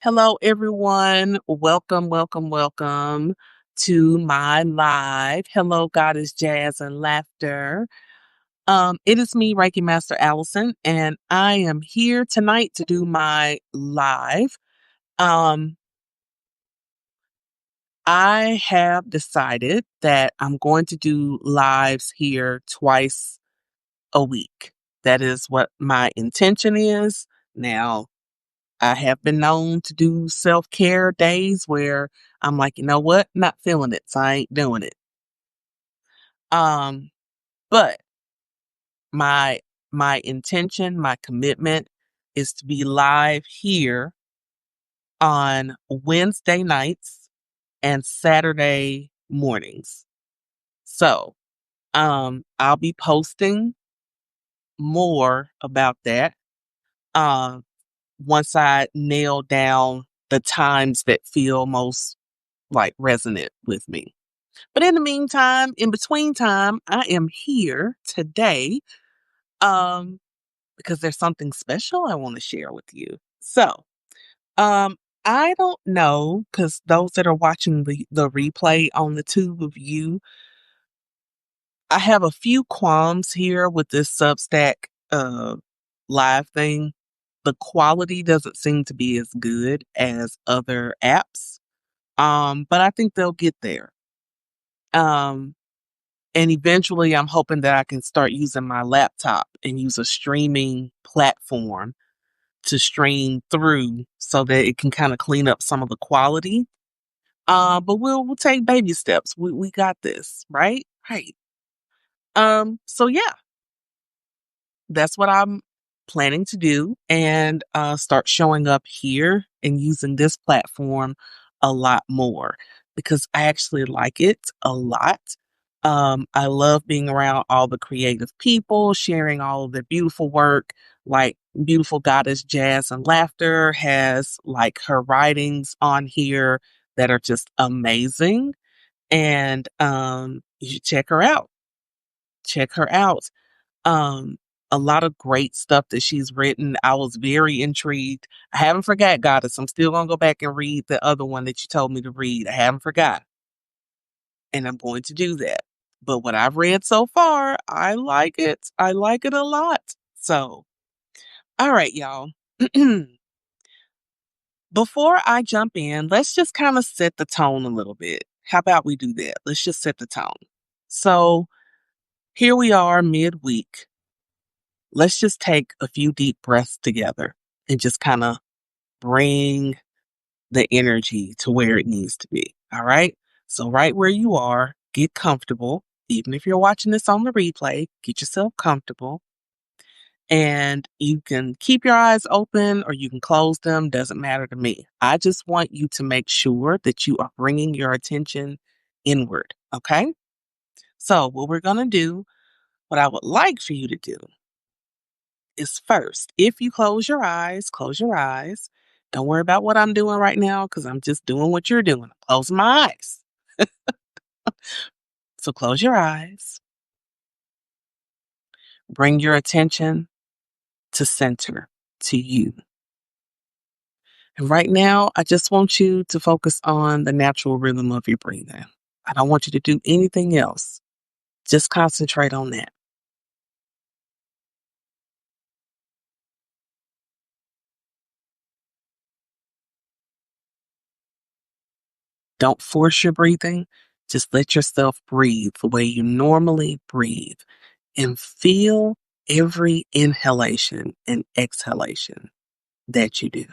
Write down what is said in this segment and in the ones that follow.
Hello, everyone. Welcome, welcome, welcome to my live. Hello, Goddess Jazz and Laughter. It is me, Reiki Master Allison, and I am here tonight to do my live. Um, I have decided that I'm going to do lives here twice a week. That is what my intention is. Now, I have been known to do self-care days where I'm like, you know what? Not feeling it, so I ain't doing it. Um, but my my intention, my commitment is to be live here on Wednesday nights and Saturday mornings. So, I'll be posting more about that um once I nail down the times that feel most like resonant with me. But in the meantime, in between time, I am here today um because there's something special I want to share with you. So, um I don't know cuz those that are watching the replay on the tube of you, I have a few qualms here with this Substack live thing. The quality doesn't seem to be as good as other apps. But I think they'll get there. Um And eventually, I'm hoping that I can start using my laptop and use a streaming platform to stream through so that it can kind of clean up some of the quality. But we'll take baby steps. We got this, right? Right. So yeah, that's what I'm planning to do and start showing up here and using this platform a lot more because I actually like it a lot. I love being around all the creative people, sharing all of their beautiful work. Like beautiful goddess Jazz and Laughter has like her writings on here that are just amazing. And you should check her out. Check her out. Um, a lot of great stuff that she's written. I was very intrigued. I haven't forgot Goddess. I'm still gonna go back and read the other one that you told me to read. I haven't forgot, and I'm going to do that. But what I've read so far, I like it. I like it a lot. So, all right, y'all. Before I jump in, let's just kind of set the tone a little bit. How about we do that? Let's just set the tone. So, here we are midweek. Let's just take a few deep breaths together and just kind of bring the energy to where it needs to be. All right. So, right where you are, get comfortable. Even if you're watching this on the replay, get yourself comfortable. And you can keep your eyes open or you can close them, doesn't matter to me. I just want you to make sure that you are bringing your attention inward. Okay. So, what we're going to do, what I would like for you to do is first, if you close your eyes. Don't worry about what I'm doing right now because I'm just doing what you're doing. I'm closing my eyes. So close your eyes. Bring your attention to center, to you. And right now, I just want you to focus on the natural rhythm of your breathing. I don't want you to do anything else. Just concentrate on that. Don't force your breathing. Just let yourself breathe the way you normally breathe and feel every inhalation and exhalation that you do.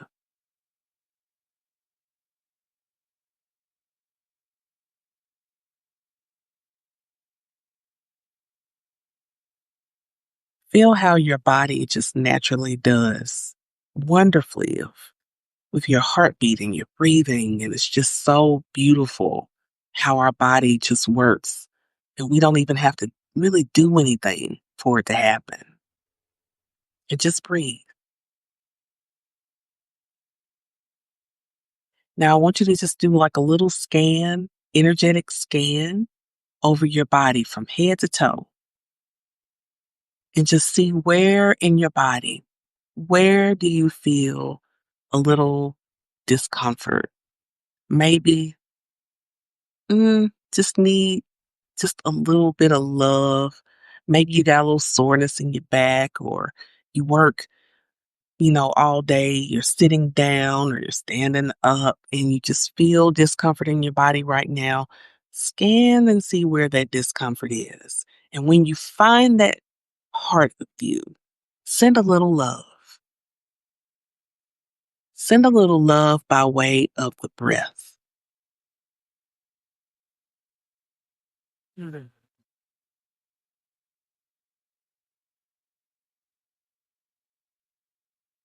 Feel how your body just naturally does wonderfully with your heartbeat and your breathing. And it's just so beautiful how our body just works. And we don't even have to really do anything for it to happen. And just breathe. Now, I want you to just do like a little scan, energetic scan over your body from head to toe and just see where in your body, where do you feel a little discomfort. Maybe just need just a little bit of love. Maybe you got a little soreness in your back, or you work, all day, you're sitting down or you're standing up and you just feel discomfort in your body right now. Scan and see where that discomfort is. And when you find that part of you, send a little love. Send a little love by way of the breath. Mhm.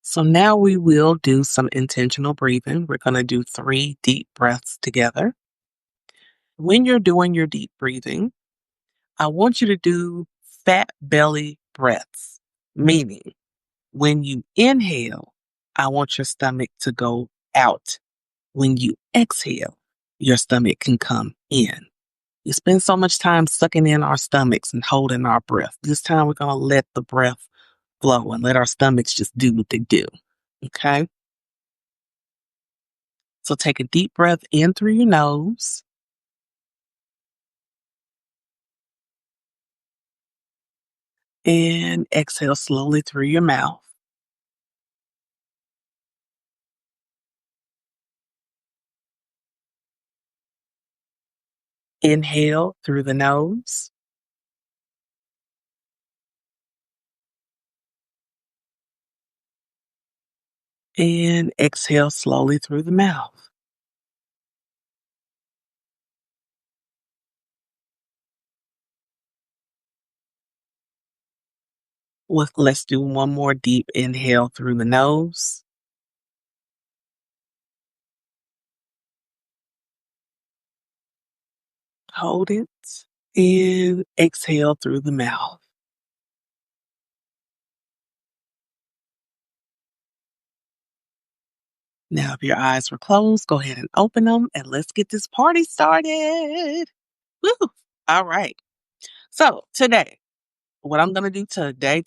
So now we will do some intentional breathing. We're going to do 3 deep breaths together. When you're doing your deep breathing, I want you to do fat belly breaths, meaning when you inhale, I want your stomach to go out. When you exhale, your stomach can come in. We spend so much time sucking in our stomachs and holding our breath. This time we're going to let the breath flow and let our stomachs just do what they do. Okay? So take a deep breath in through your nose and exhale slowly through your mouth. Inhale through the nose and exhale slowly through the mouth. Let's do one more deep inhale through the nose. Hold it and exhale through the mouth. Now, if your eyes were closed, go ahead and open them and let's get this party started. Woo! All right. So today, what I'm going to do today,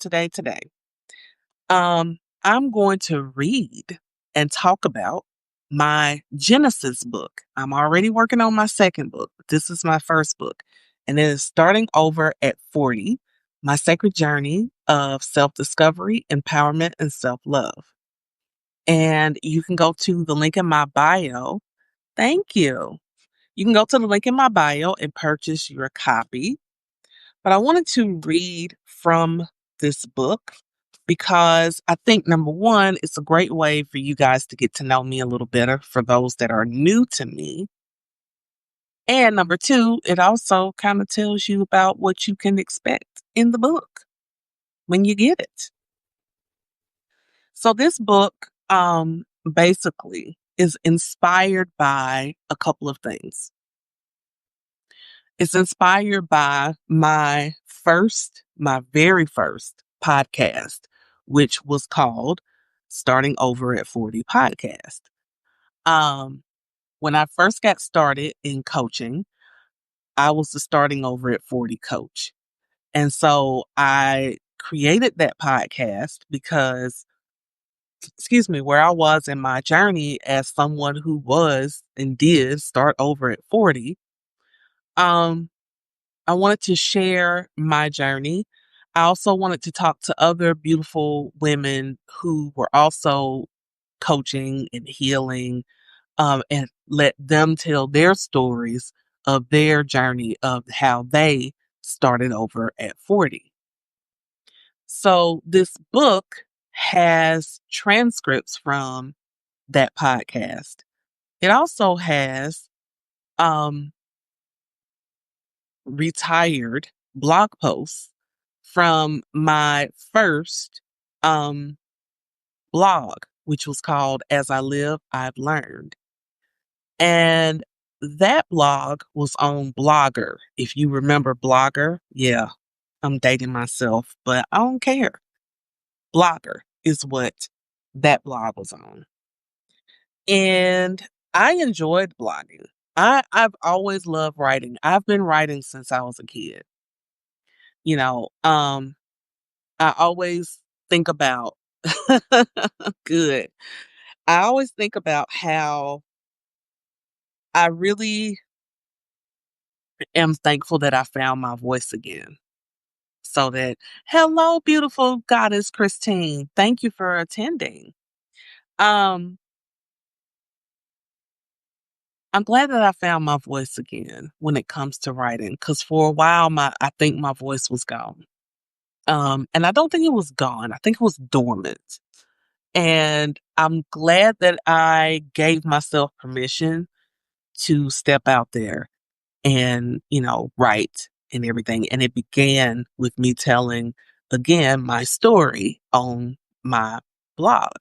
I'm going to read and talk about my Genesis book. I'm already working on my second book. This is my first book, and it is starting over at 40, my sacred journey of self discovery, empowerment, and self love. And you can go to the link in my bio. Thank you. You can go to the link in my bio and purchase your copy. But I wanted to read from this book because I think number one, it's a great way for you guys to get to know me a little better for those that are new to me. And number two, it also kind of tells you about what you can expect in the book when you get it. So this book basically is inspired by a couple of things. It's inspired by my very first podcast, which was called Starting Over at 40 Podcast. Um, when I first got started in coaching, I was the Starting Over at 40 coach. And so I created that podcast because, excuse me, where I was in my journey as someone who was and did start over at 40. Um, I wanted to share my journey. I also wanted to talk to other beautiful women who were also coaching and healing, and let them tell their stories of their journey of how they started over at 40. So this book has transcripts from that podcast. It also has um, retired blog posts from my first um, blog, which was called As I Live, I've Learned. And that blog was on Blogger. If you remember Blogger, yeah, I'm dating myself, but I don't care. Blogger is what that blog was on. And I enjoyed blogging. I've always loved writing. I've been writing since I was a kid. You know, I always think about good. I always think about how I really am thankful that I found my voice again. So that, hello, beautiful goddess Christine. Thank you for attending. Um, I'm glad that I found my voice again when it comes to writing, because for a while I think my voice was gone. And I don't think it was gone. I think it was dormant. And I'm glad that I gave myself permission to step out there and, write and everything. And it began with me telling, again, my story on my blog.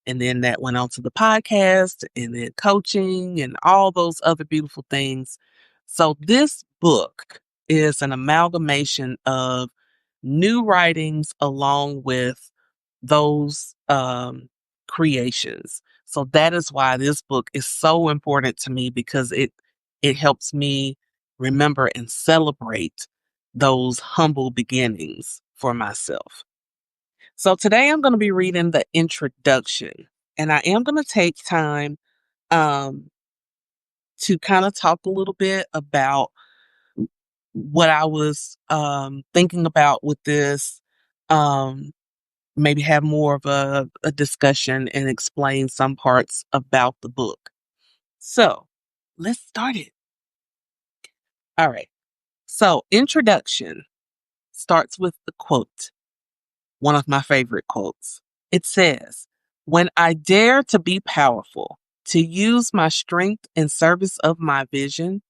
And then that went on to the podcast and then coaching and all those other beautiful things. So this book is an amalgamation of new writings along with those creations. So that is why this book is so important to me because it helps me remember and celebrate those humble beginnings for myself. So today I'm going to be reading the introduction, and I am going to take time um, to kind of talk a little bit about what I was thinking about with this. Maybe have more of a discussion and explain some parts about the book. So let's start it. All right. So, introduction starts with the quote, one of my favorite quotes. It says, "When I dare to be powerful, to use my strength in service of my vision,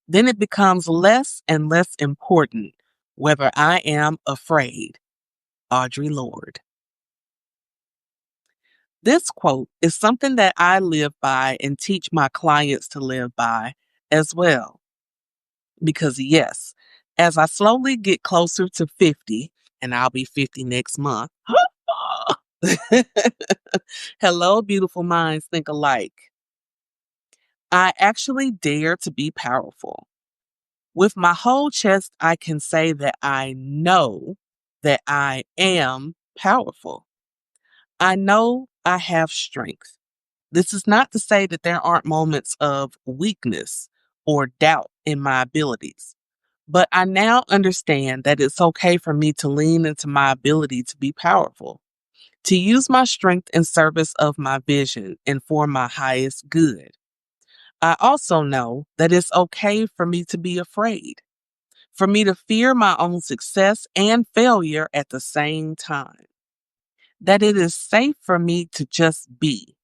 then it becomes less and less important whether I am afraid." Audre Lorde. This quote is something that I live by and teach my clients to live by as well. Because, yes, as I slowly get closer to 50, and I'll be 50 next month. Hello, beautiful minds think alike. I actually dare to be powerful. With my whole chest, I can say that I know that I am powerful. I know I have strength. This is not to say that there aren't moments of weakness or doubt in my abilities, but I now understand that it's okay for me to lean into my ability to be powerful, to use my strength in service of my vision and for my highest good. I also know that it's okay for me to be afraid, for me to fear my own success and failure at the same time, that it is safe for me to just be,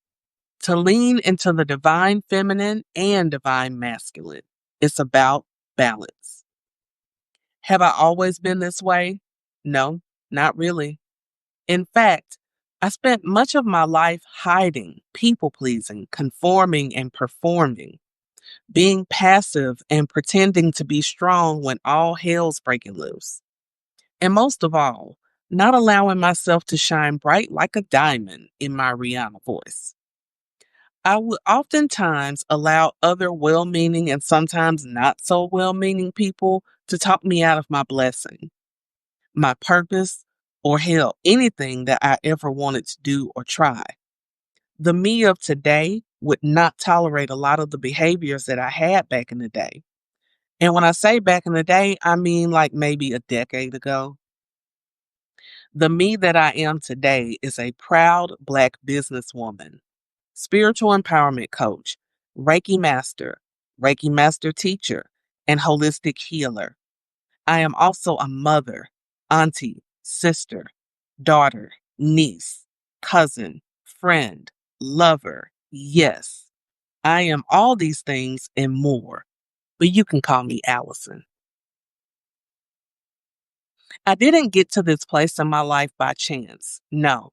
to lean into the divine feminine and divine masculine. It's about balance. Have I always been this way? No, not really. In fact, I spent much of my life hiding, people pleasing, conforming, and performing, being passive and pretending to be strong when all hell's breaking loose. And most of all, not allowing myself to shine bright like a diamond in my Rihanna voice. I would oftentimes allow other well meaning and sometimes not so well meaning people to talk me out of my blessing, my purpose, or hell, anything that I ever wanted to do or try. The me of today would not tolerate a lot of the behaviors that I had back in the day. And when I say back in the day, I mean like maybe a decade ago. The me that I am today is a proud Black businesswoman, spiritual empowerment coach, Reiki Master teacher, and holistic healer. I am also a mother, auntie, sister, daughter, niece, cousin, friend, lover. Yes, I am all these things and more, but you can call me Allison. I didn't get to this place in my life by chance. No,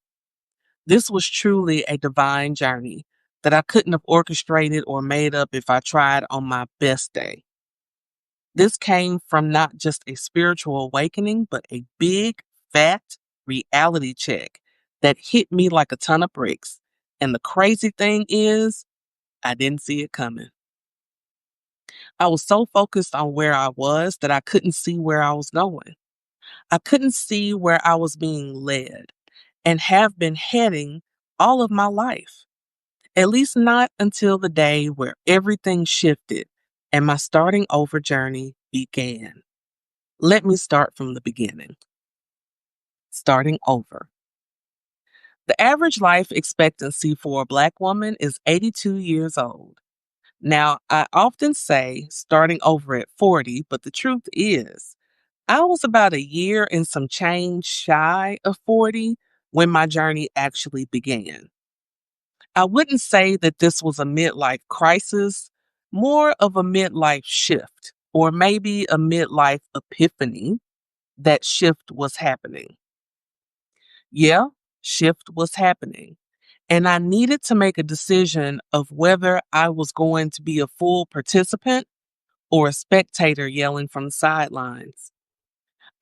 this was truly a divine journey that I couldn't have orchestrated or made up if I tried on my best day. This came from not just a spiritual awakening, but a big, fat reality check that hit me like a ton of bricks. And the crazy thing is, I didn't see it coming. I was so focused on where I was that I couldn't see where I was going. I couldn't see where I was being led and have been heading all of my life. At least not until the day where everything shifted and my starting over journey began. Let me start from the beginning. Starting over. The average life expectancy for a Black woman is 82 years old. Now, I often say starting over at 40, but the truth is, I was about a year and some change shy of 40 when my journey actually began. I wouldn't say that this was a midlife crisis, more of a midlife shift, or maybe a midlife epiphany. That shift was happening. Yeah, shift was happening. And I needed to make a decision of whether I was going to be a full participant or a spectator yelling from the sidelines.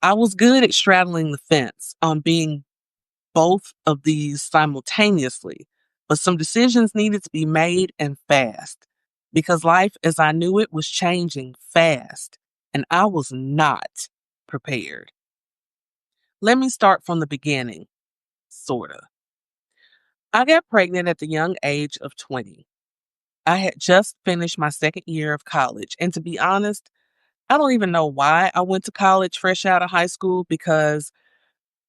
I was good at straddling the fence on being both of these simultaneously, but some decisions needed to be made and fast because life as I knew it was changing fast, and I was not prepared. Let me start from the beginning, sorta. I got pregnant at the young age of 20. I had just finished my second year of college, and to be honest, I don't even know why I went to college fresh out of high school because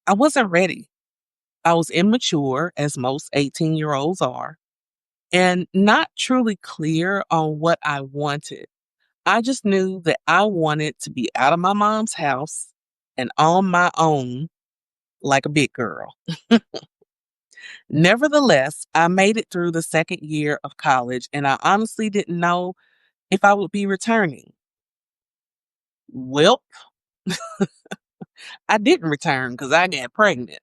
I wasn't ready. I was immature, as most 18-year-olds are, and not truly clear on what I wanted. I just knew that I wanted to be out of my mom's house and on my own like a big girl. Nevertheless, I made it through the second year of college and I honestly didn't know if I would be returning. Well, I didn't return because I got pregnant.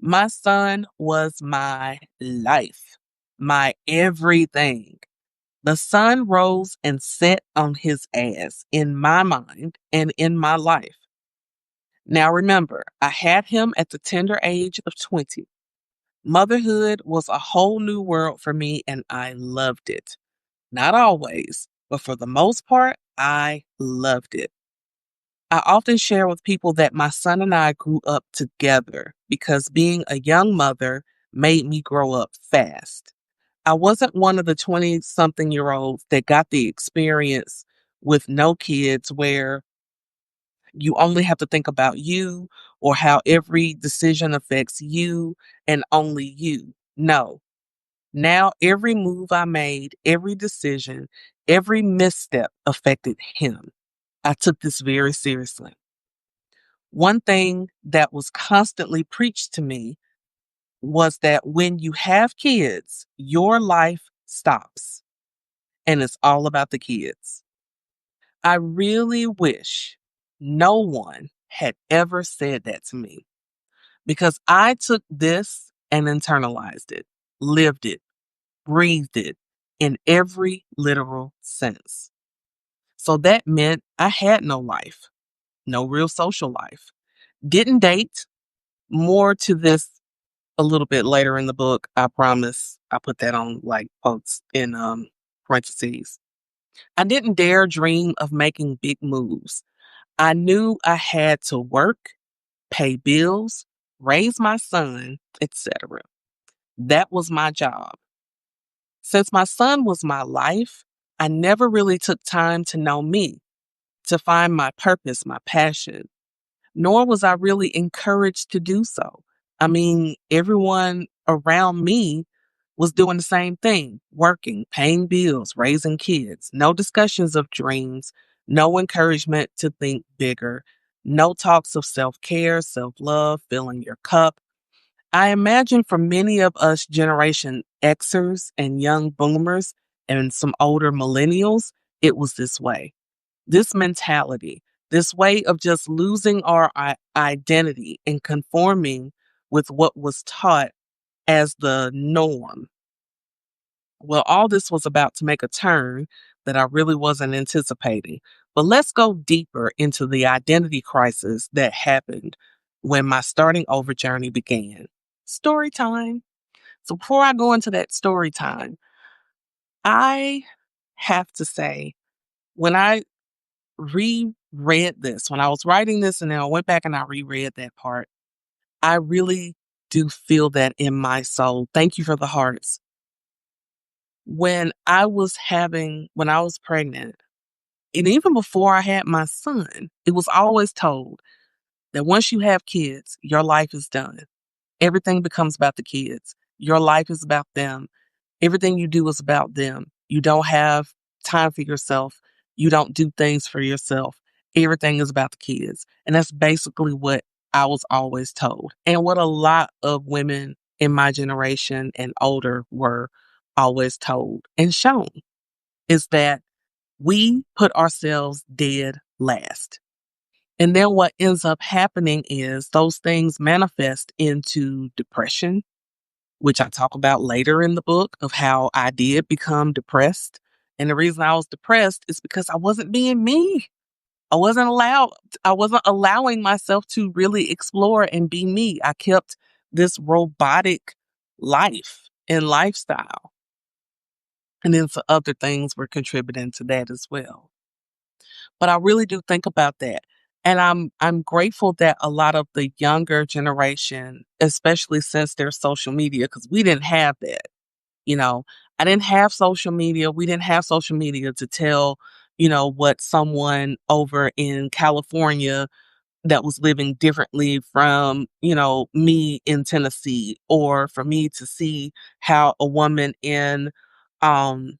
My son was my life, my everything. The sun rose and set on his ass in my mind and in my life. Now remember, I had him at the tender age of 20. Motherhood was a whole new world for me and I loved it. Not always, but for the most part, I loved it. I often share with people that my son and I grew up together because being a young mother made me grow up fast. I wasn't one of the 20 something year olds that got the experience with no kids where you only have to think about you or how every decision affects you and only you. No. Now, every move I made, every decision, every misstep affected him. I took this very seriously. One thing that was constantly preached to me was that when you have kids, your life stops and it's all about the kids. I really wish no one had ever said that to me because I took this and internalized it, lived it, breathed it in every literal sense. So that meant I had no life, no real social life. Didn't date. More to this a little bit later in the book. I promise. I put that on like quotes in parentheses. I didn't dare dream of making big moves. I knew I had to work, pay bills, raise my son, etc. That was my job. Since my son was my life, I never really took time to know me, to find my purpose, my passion, nor was I really encouraged to do so. I mean, everyone around me was doing the same thing, working, paying bills, raising kids. No discussions of dreams, no encouragement to think bigger, no talks of self care, self love, filling your cup. I imagine for many of us Generation Xers and young boomers and some older millennials, it was this way. This mentality, this way of just losing our identity and conforming with what was taught as the norm. Well, all this was about to make a turn that I really wasn't anticipating. But let's go deeper into the identity crisis that happened when my starting over journey began. Story time. So before I go into that story time, I have to say, when I reread this, when I was writing this and then I went back and I reread that part, I really do feel that in my soul. Thank you for the hearts. When I was pregnant, and even before I had my son, it was always told that once you have kids, your life is done. Everything becomes about the kids. Your life is about them. Everything you do is about them. You don't have time for yourself. You don't do things for yourself. Everything is about the kids. And that's basically what I was always told. And what a lot of women in my generation and older were always told and shown is that we put ourselves dead last. And then what ends up happening is those things manifest into depression, which I talk about later in the book of how I did become depressed. And the reason I was depressed is because I wasn't being me. I wasn't allowed, I wasn't allowing myself to really explore and be me. I kept this robotic life and lifestyle. And then some other things were contributing to that as well. But I really do think about that. And I'm grateful that a lot of the younger generation, especially since there's social media, because we didn't have that. You know, I didn't have social media. We didn't have social media to tell, what someone over in California that was living differently from, me in Tennessee, or for me to see how a woman in um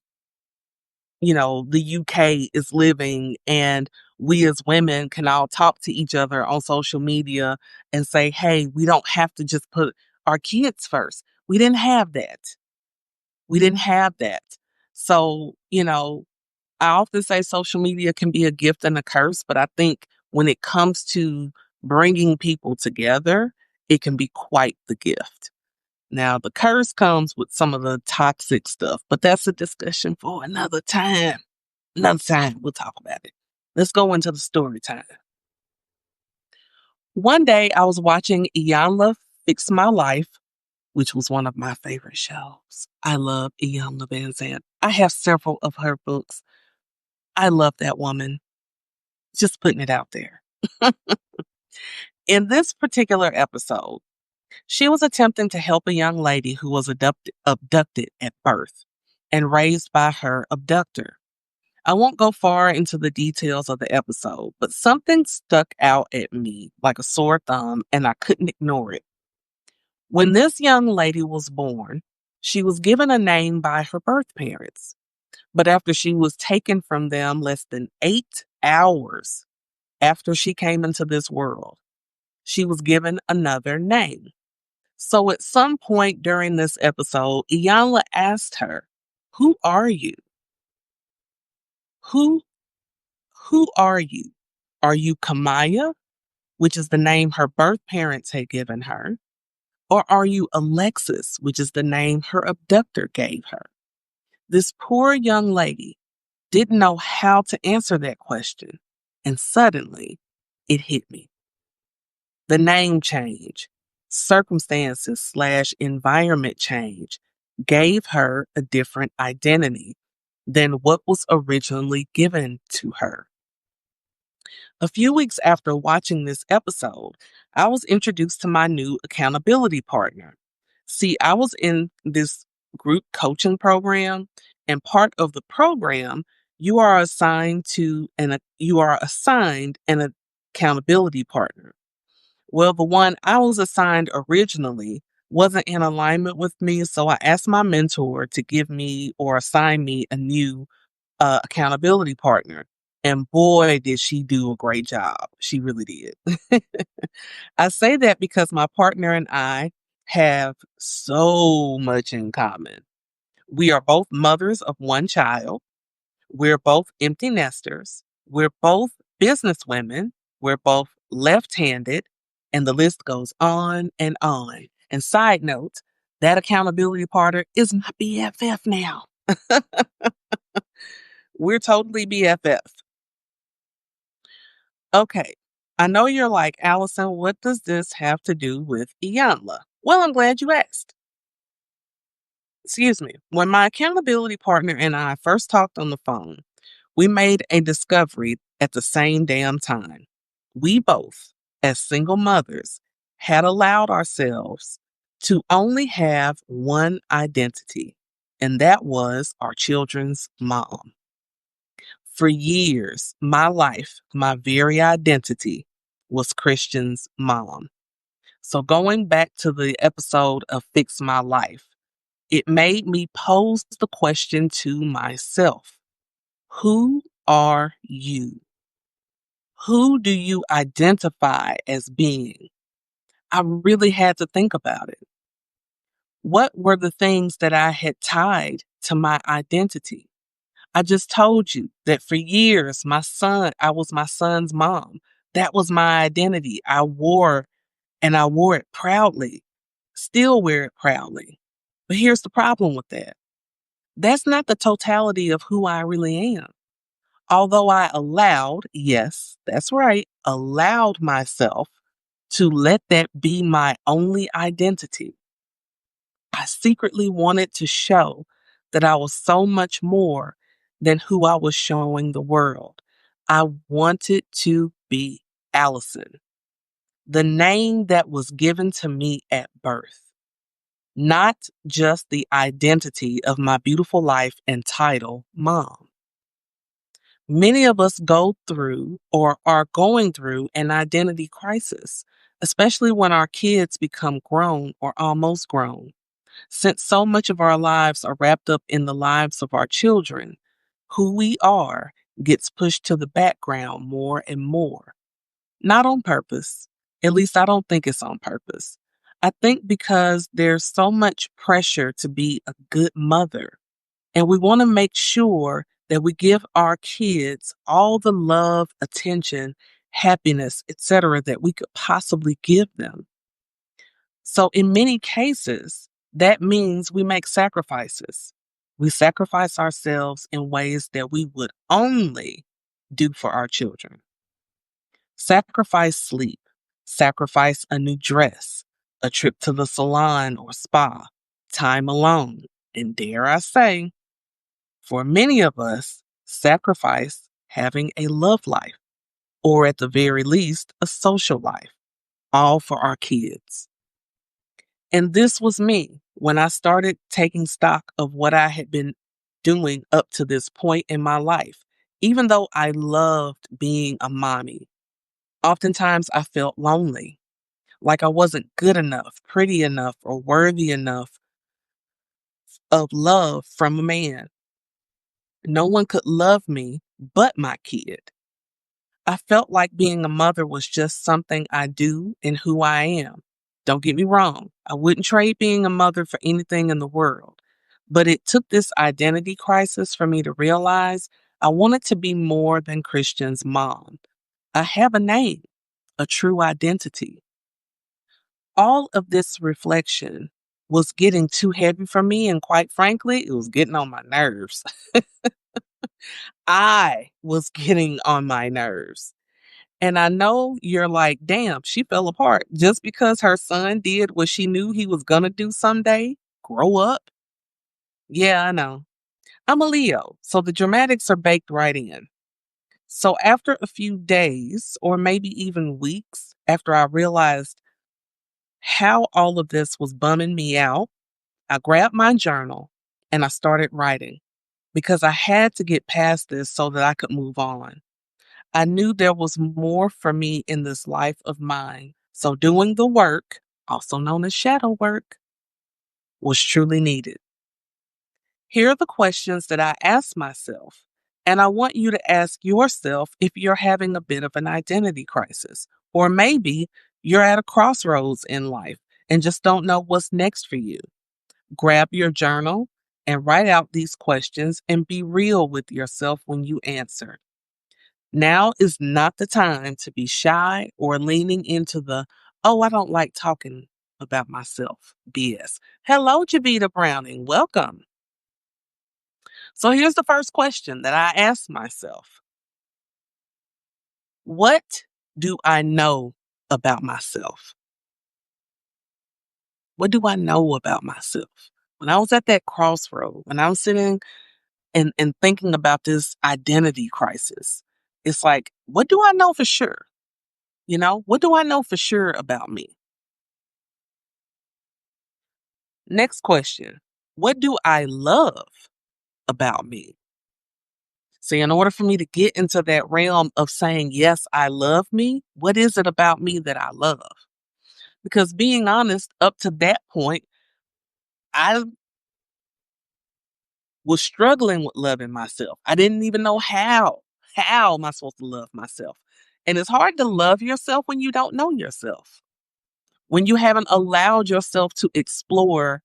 the UK is living, and we as women can all talk to each other on social media and say, hey, we don't have to just put our kids first. We didn't have that. We didn't have that. So, I often say social media can be a gift and a curse, but I think when it comes to bringing people together, it can be quite the gift. Now, the curse comes with some of the toxic stuff, but that's a discussion for another time. Another time, we'll talk about it. Let's go into the story time. One day, I was watching Iyanla Fix My Life, which was one of my favorite shows. I love Iyanla Van Zandt. I have several of her books. I love that woman. Just putting it out there. In this particular episode, she was attempting to help a young lady who was abducted at birth and raised by her abductor. I won't go far into the details of the episode, but something stuck out at me like a sore thumb, and I couldn't ignore it. When this young lady was born, she was given a name by her birth parents. But after she was taken from them less than 8 hours after she came into this world, she was given another name. So at some point during this episode, Iyanla asked her, "Who are you? Who who are you? Are you Kamaya, which is the name her birth parents had given her? Or are you Alexis, which is the name her abductor gave her?" This poor young lady didn't know how to answer that question. And suddenly, it hit me. The name change, circumstances/environment change gave her a different identity than what was originally given to her. A few weeks after watching this episode, I was introduced to my new accountability partner. See, I was in this group coaching program, and part of the program, you are assigned an accountability partner. Well, the one I was assigned originally wasn't in alignment with me, so I asked my mentor to give me or assign me a new accountability partner. And boy, did she do a great job. She really did. I say that because my partner and I have so much in common. We are both mothers of one child. We're both empty nesters. We're both business women. We're both left handed. And the list goes on and on. And side note, that accountability partner is my BFF now. We're totally BFF. Okay. I know you're like, Allison, what does this have to do with Iyanla? Well, I'm glad you asked. Excuse me. When my accountability partner and I first talked on the phone, we made a discovery at the same damn time. We both, as single mothers, had allowed ourselves to only have one identity. and that was our children's mom. For years, my life, my very identity was Christian's mom. So going back to the episode of Fix My Life, it made me pose the question to myself. Who are you? Who do you identify as being? I really had to think about it. What were the things that I had tied to my identity? I just told you that for years, I was my son's mom. That was my identity. I wore it proudly, still wear it proudly. But here's the problem with that. That's not the totality of who I really am. Although I allowed, yes, that's right, allowed myself to let that be my only identity, I secretly wanted to show that I was so much more than who I was showing the world. I wanted to be Allison, the name that was given to me at birth, not just the identity of my beautiful life and title, Mom. Many of us go through or are going through an identity crisis, especially when our kids become grown or almost grown. Since so much of our lives are wrapped up in the lives of our children, who we are gets pushed to the background more and more. Not on purpose. At least I don't think it's on purpose. I think because there's so much pressure to be a good mother, and we want to make sure that we give our kids all the love, attention, happiness, etc., that we could possibly give them. So, in many cases, that means we make sacrifices. We sacrifice ourselves in ways that we would only do for our children. Sacrifice sleep, sacrifice a new dress, a trip to the salon or spa, time alone, and dare I say, for many of us, sacrifice having a love life, or at the very least, a social life, all for our kids. And this was me when I started taking stock of what I had been doing up to this point in my life. Even though I loved being a mommy, oftentimes I felt lonely, like I wasn't good enough, pretty enough, or worthy enough of love from a man. No one could love me but my kid. I felt like being a mother was just something I do and who I am. Don't get me wrong, I wouldn't trade being a mother for anything in the world. But it took this identity crisis for me to realize I wanted to be more than Christian's mom. I have a name, a true identity. All of this reflection was getting too heavy for me, and quite frankly, it was getting on my nerves. I was getting on my nerves. And I know you're like, damn, she fell apart just because her son did what she knew he was gonna do someday. Grow up. Yeah, I know. I'm a Leo, so the dramatics are baked right in. So after a few days, or maybe even weeks, after I realized how all of this was bumming me out, I grabbed my journal and I started writing because I had to get past this so that I could move on. I knew there was more for me in this life of mine. So doing the work, also known as shadow work, was truly needed. Here are the questions that I asked myself, and I want you to ask yourself if you're having a bit of an identity crisis, or maybe you're at a crossroads in life and just don't know what's next for you. Grab your journal and write out these questions and be real with yourself when you answer. Now is not the time to be shy or leaning into the, oh, I don't like talking about myself BS. Hello, Javita Browning. Welcome. So here's the first question that I asked myself. What do I know about myself? What do I know about myself? When I was at that crossroad, when I was sitting and thinking about this identity crisis, it's like, what do I know for sure? What do I know for sure about me? Next question. What do I love about me? See, in order for me to get into that realm of saying, yes, I love me, what is it about me that I love? Because being honest, up to that point, I was struggling with loving myself. I didn't even know how. How am I supposed to love myself? And it's hard to love yourself when you don't know yourself, when you haven't allowed yourself to explore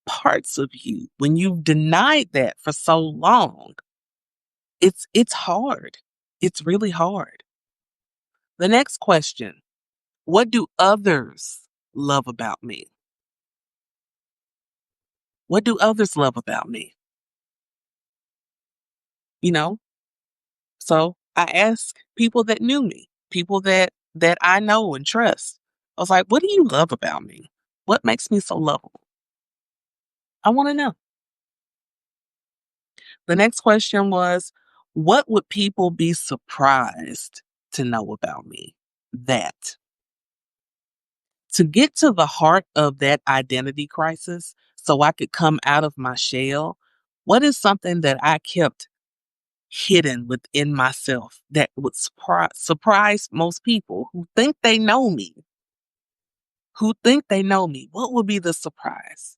parts of you, when you've denied that for so long. It's hard. It's really hard. The next question, what do others love about me? What do others love about me? You know? So I asked people that knew me, people that I know and trust. I was like, what do you love about me? What makes me so lovable? I want to know. The next question was, what would people be surprised to know about me? That. To get to the heart of that identity crisis so I could come out of my shell, what is something that I kept hidden within myself that would surprise most people who think they know me? Who think they know me? What would be the surprise?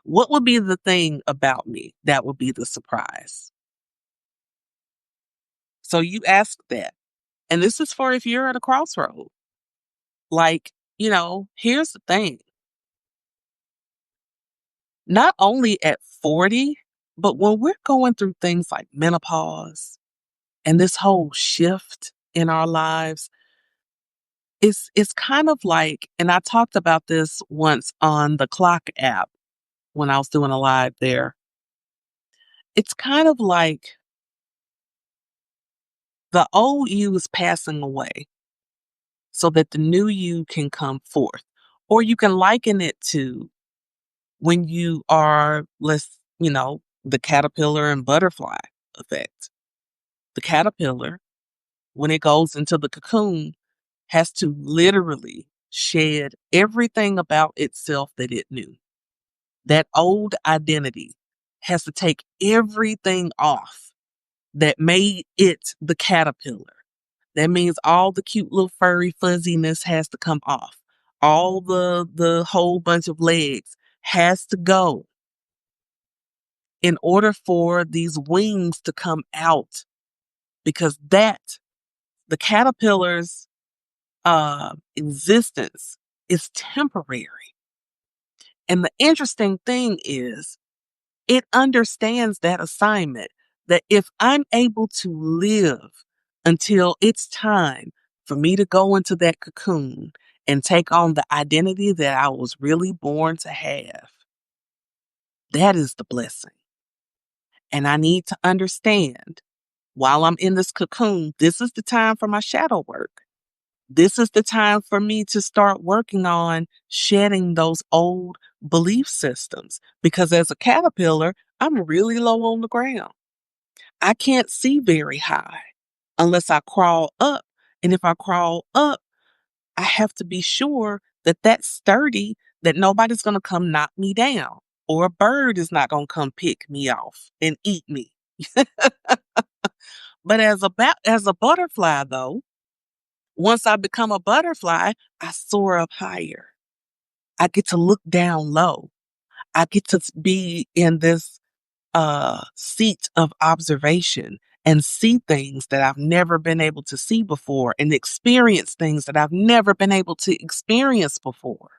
What would be the thing about me that would be the surprise? So you ask that. And this is for if you're at a crossroad. Like, here's the thing. Not only at 40, but when we're going through things like menopause and this whole shift in our lives, it's kind of like, and I talked about this once on the Clock app when I was doing a live there. It's kind of like the old you is passing away so that the new you can come forth. Or you can liken it to when you are, the caterpillar and butterfly effect. The caterpillar, when it goes into the cocoon, has to literally shed everything about itself that it knew. That old identity has to take everything off that made it the caterpillar. That means all the cute little furry fuzziness has to come off. All the whole bunch of legs has to go in order for these wings to come out, because the caterpillar's existence is temporary. And the interesting thing is, it understands that assignment, that if I'm able to live until it's time for me to go into that cocoon and take on the identity that I was really born to have, that is the blessing. And I need to understand, while I'm in this cocoon, this is the time for my shadow work. This is the time for me to start working on shedding those old belief systems, because as a caterpillar, I'm really low on the ground. I can't see very high unless I crawl up. And if I crawl up, I have to be sure that that's sturdy, that nobody's going to come knock me down, or a bird is not going to come pick me off and eat me. But as a butterfly, though, once I become a butterfly, I soar up higher. I get to look down low. I get to be in this seat of observation and see things that I've never been able to see before, and experience things that I've never been able to experience before.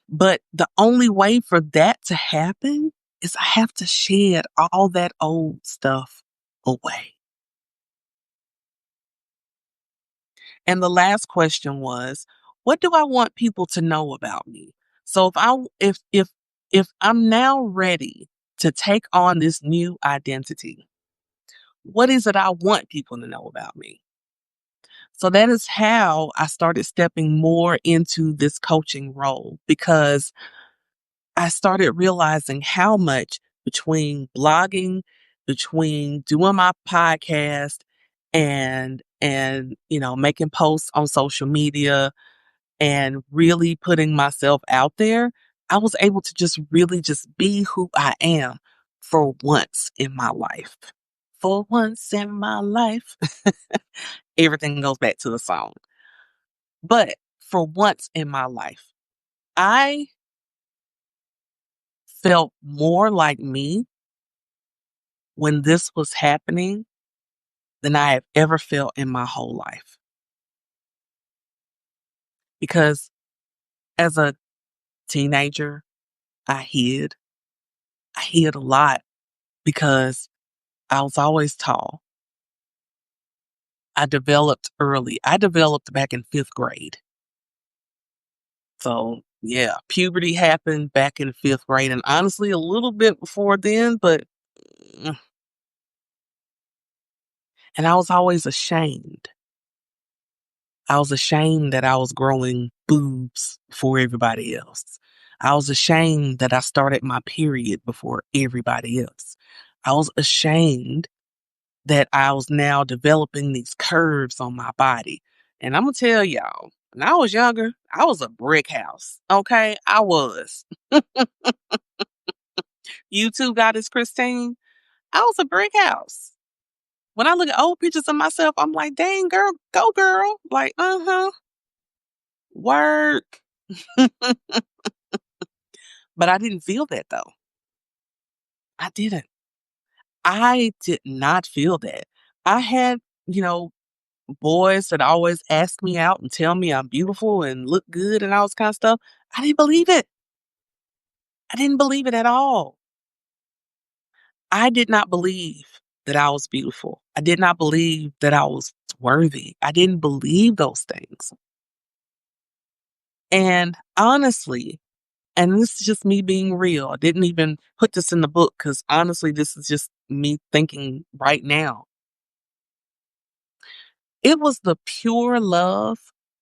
But the only way for that to happen is I have to shed all that old stuff away. And the last question was, what do I want people to know about me? So if I'm now ready to take on this new identity, what is it I want people to know about me? So that is how I started stepping more into this coaching role, because I started realizing how much, between blogging, between doing my podcast, and making posts on social media and really putting myself out there, I was able to just really just be who I am for once in my life. For once in my life. Everything goes back to the song. But for once in my life, I felt more like me when this was happening than I have ever felt in my whole life. Because as a teenager, I hid. I hid a lot because I was always tall. I developed early. I developed back in 5th grade. So, yeah, puberty happened back in 5th grade, and honestly, a little bit before then, but mm, and I was always ashamed. I was ashamed that I was growing boobs before everybody else. I was ashamed that I started my period before everybody else. I was ashamed that I was now developing these curves on my body. And I'm gonna tell y'all, when I was younger, I was a brick house. Okay, I was. You too, Goddess Christine. I was a brick house. When I look at old pictures of myself, I'm like, dang girl, go girl. Like, work. But I didn't feel that though. I didn't. I did not feel that. I had, you know, boys that always ask me out and tell me I'm beautiful and look good and all this kind of stuff. I didn't believe it. I didn't believe it at all. I did not believe that I was beautiful. I did not believe that I was worthy. I didn't believe those things. And honestly, and this is just me being real. I didn't even put this in the book because honestly, this is just me thinking right now. It was the pure love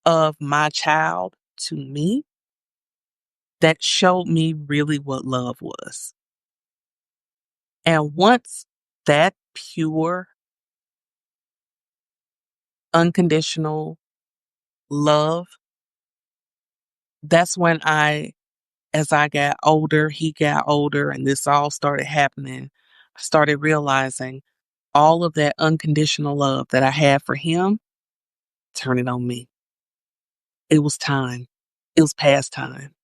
of my child to me that showed me really what love was. And once that pure, unconditional love, that's when as I got older, he got older, and this all started happening. I started realizing all of that unconditional love that I had for him, turn it on me. It was time. It was past time.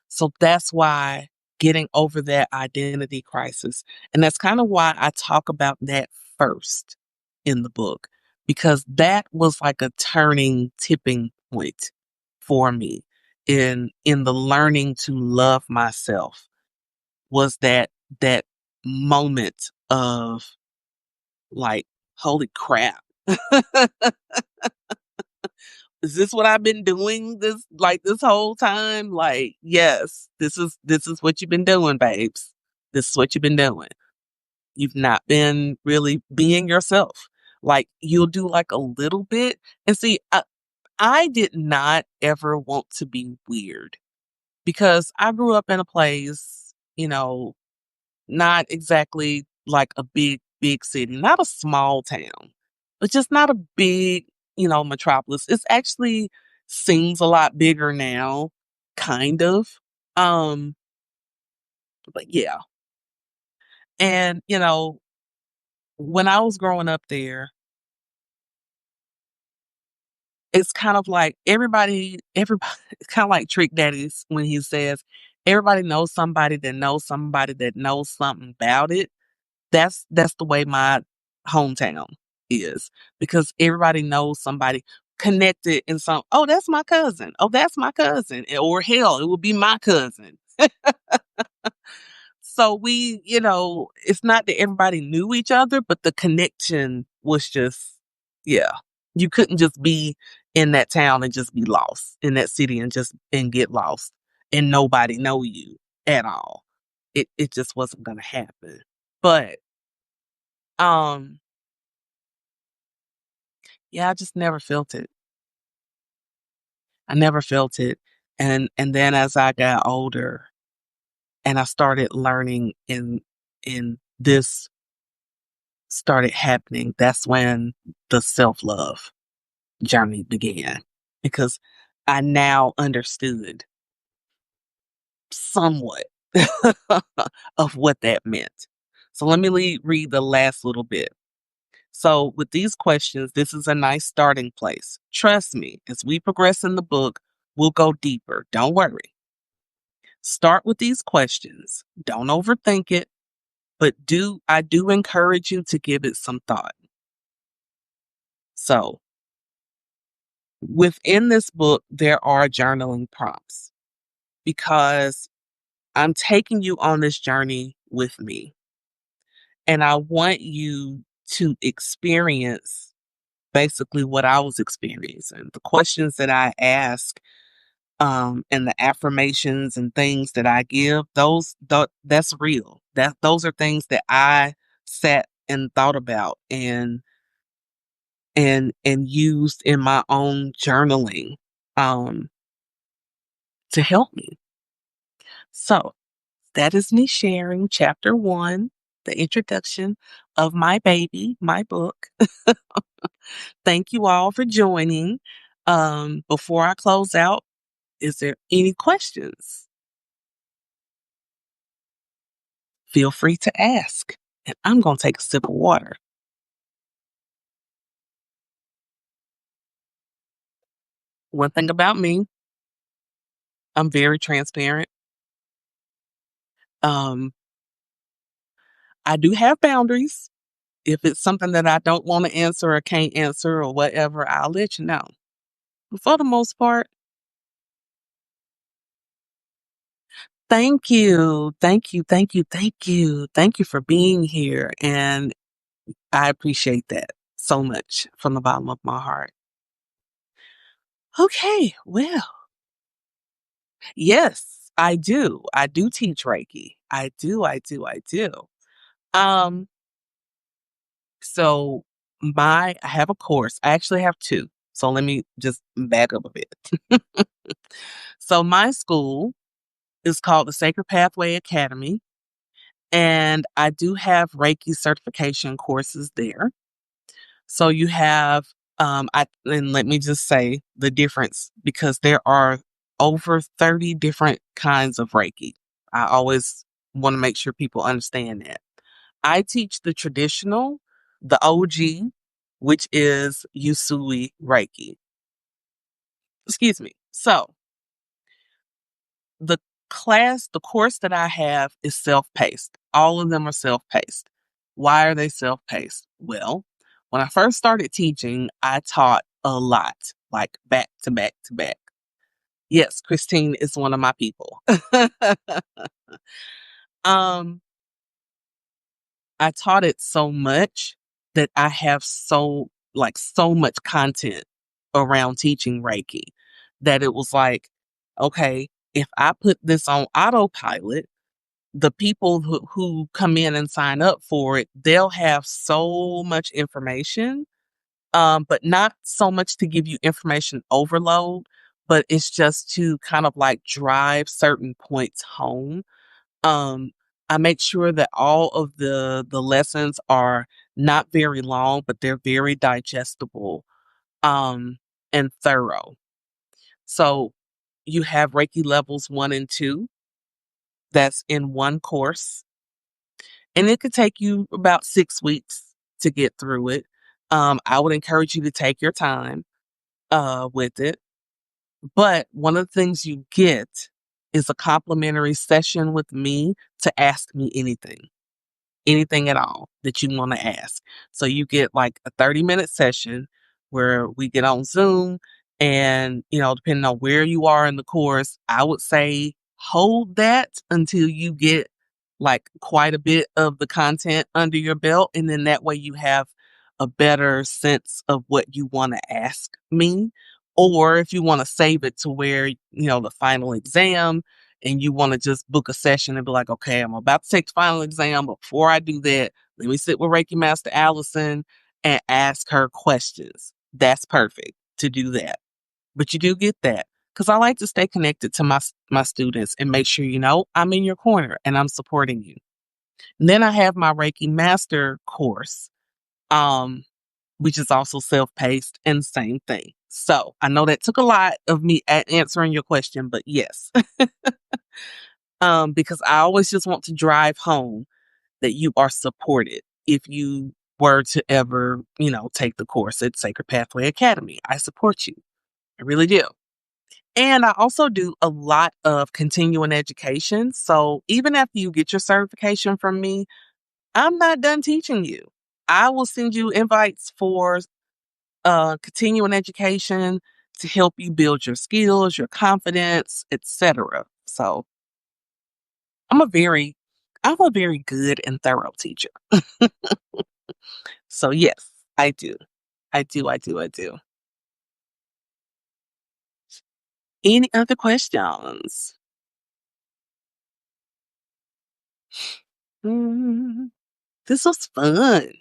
So that's why getting over that identity crisis, and that's kind of why I talk about that first in the book, because that was like a turning tipping point for me in the learning to love myself was that moment of like, holy crap. Is this what I've been doing this whole time? Like, yes, this is what you've been doing, babes. This is what you've been doing. You've not been really being yourself. Like you'll do like a little bit. And see, I did not ever want to be weird because I grew up in a place, not exactly like a big, big city, not a small town, but just not a big, metropolis. It's actually seems a lot bigger now, kind of. Um, but yeah. And, when I was growing up there, it's kind of like everybody, it's kind of like Trick Daddy's when he says, everybody knows somebody that knows somebody that knows something about it. That's the way my hometown is because everybody knows somebody connected in some, "Oh, that's my cousin. Oh, that's my cousin." Or hell, it would be my cousin. So it's not that everybody knew each other, but the connection was just yeah. You couldn't just be in that town and just be lost, in that city and get lost and nobody know you at all. It just wasn't gonna happen. But um, yeah, I just never felt it. I never felt it. And then as I got older and I started learning in this started happening, that's when the self-love journey began because I now understood. somewhat of what that meant. So let me read the last little bit. So, with these questions, this is a nice starting place. Trust me, as we progress in the book, we'll go deeper. Don't worry. Start with these questions. Don't overthink it, but I do encourage you to give it some thought. So, within this book, there are journaling prompts because I'm taking you on this journey with me. And I want you to experience basically what I was experiencing. The questions that I ask, and the affirmations and things that I give, that's real. Those are things that I sat and thought about and used in my own journaling um to help me. So that is me sharing chapter 1, the introduction of my baby, my book. Thank you all for joining. Before I close out, is there any questions? Feel free to ask. And I'm going to take a sip of water. One thing about me, I'm very transparent. Um, I do have boundaries. If it's something that I don't want to answer or can't answer or whatever, I'll let you know. But for the most part, thank you. Thank you. Thank you. Thank you. Thank you for being here. And I appreciate that so much from the bottom of my heart. Okay, well, yes, I do. I do teach Reiki. I do. I do. I do. Um, So I have a course. I actually have 2. So let me just back up a bit. So my school is called the Sacred Pathway Academy, and I do have Reiki certification courses there. So you have and let me just say the difference because there are over 30 different kinds of Reiki. I always want to make sure people understand that. I teach the traditional, the OG, which is Usui Reiki. Excuse me. So the the course that I have is self-paced. All of them are self-paced. Why are they self-paced? Well, when I first started teaching, I taught a lot, like back to back to back. Yes, Christine is one of my people. um, I taught it so much that I have so much content around teaching Reiki that it was like, okay, if I put this on autopilot, the people who come in and sign up for it, they'll have so much information, but not so much to give you information overload, but it's just to kind of like drive certain points home. um, I make sure that all of the lessons are not very long, but they're very digestible, um, and thorough. So you have Reiki levels 1 and 2 that's in one course, and it could take you about 6 weeks to get through it. I would encourage you to take your time with it. But one of the things you get is a complimentary session with me to ask me anything at all that you want to ask. So you get like a 30-minute session where we get on Zoom and, depending on where you are in the course, I would say hold that until you get like quite a bit of the content under your belt. And then that way you have a better sense of what you want to ask me. Or if you want to save it to where, the final exam and you want to just book a session and be like, okay, I'm about to take the final exam, but before I do that, let me sit with Reiki Master Allison and ask her questions. That's perfect to do that. But you do get that because I like to stay connected to my students and make sure I'm in your corner and I'm supporting you. And then I have my Reiki Master course, um, which is also self-paced and same thing. So I know that took a lot of me answering your question, but yes. because I always just want to drive home that you are supported if you were to ever, take the course at Sacred Pathway Academy. I support you. I really do. And I also do a lot of continuing education. So even after you get your certification from me, I'm not done teaching you. I will send you invites for continuing education to help you build your skills, your confidence, etc. So I'm a very I'm a very good and thorough teacher. So yes, I do. I do. Any other questions? Mm, this was fun.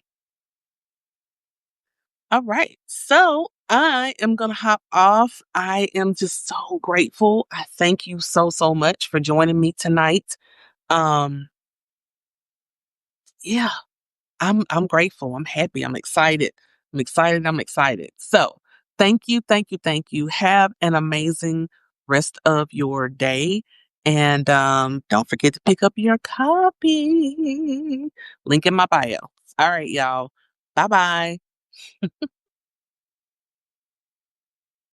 All right. So I am going to hop off. I am just so grateful. I thank you so, so much for joining me tonight. Um, yeah, I'm grateful. I'm happy. I'm excited. I'm excited. So thank you. Have an amazing rest of your day. And don't forget to pick up your copy. Link in my bio. All right, y'all. Bye bye.